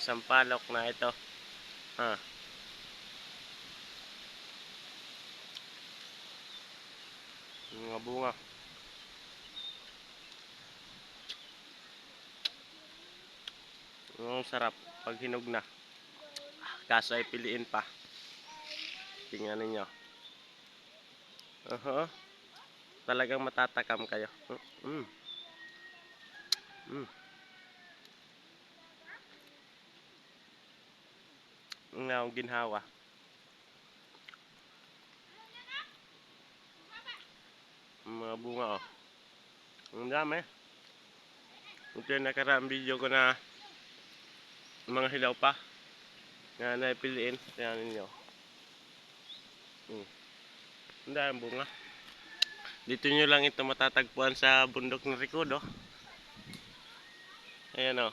sampalok na ito. Mga bunga. Ang sarap pag hinog na. Kaso ay piliin pa. Tingnan ninyo. Talagang matatakam kayo. Ang ginhawa. Mga bunga oh. Ang dami. Ito yung nakaraang video ko na mga hilaw pa na naipiliin. Tingnan ninyo. Ang dami bunga. Dito nyo lang ito matatagpuan sa bundok ng Recodo. Ayan o.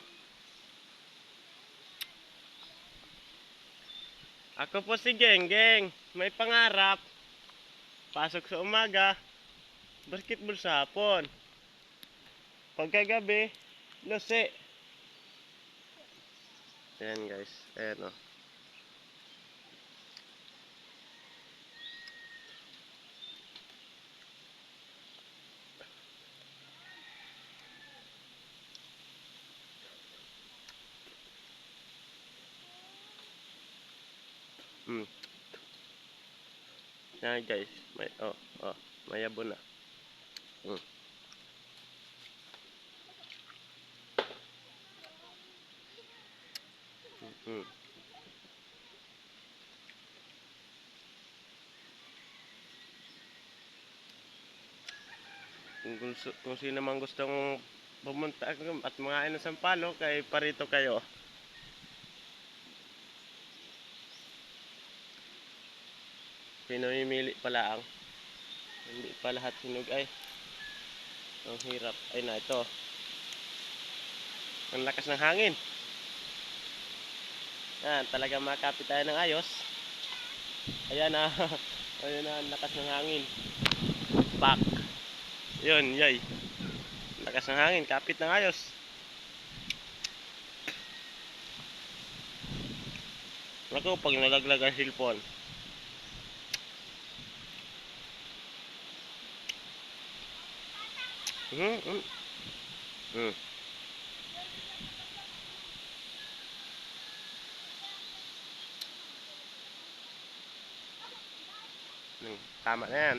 Ako po si Genggeng. May pangarap. Pasok sa umaga. Basketball sa hapon. Pagkagabi, lose. Ayan guys. Ayan o. Yan guys, may mayabon na. Kung sino man gustong pumunta at mga ng sampalok ay parito kayo. Pinamimili pala ang hindi pa lahat hinog ay ang hirap. Ay na ito, ang lakas ng hangin. Yan, talagang makapit tayo ng ayos. Ayan na. Ayan na, ang lakas ng hangin. Pak. Yun, yay. Lakas ng hangin, kapit ng ayos. Naku, pag nalaglag ang cellphone. Tama na yan.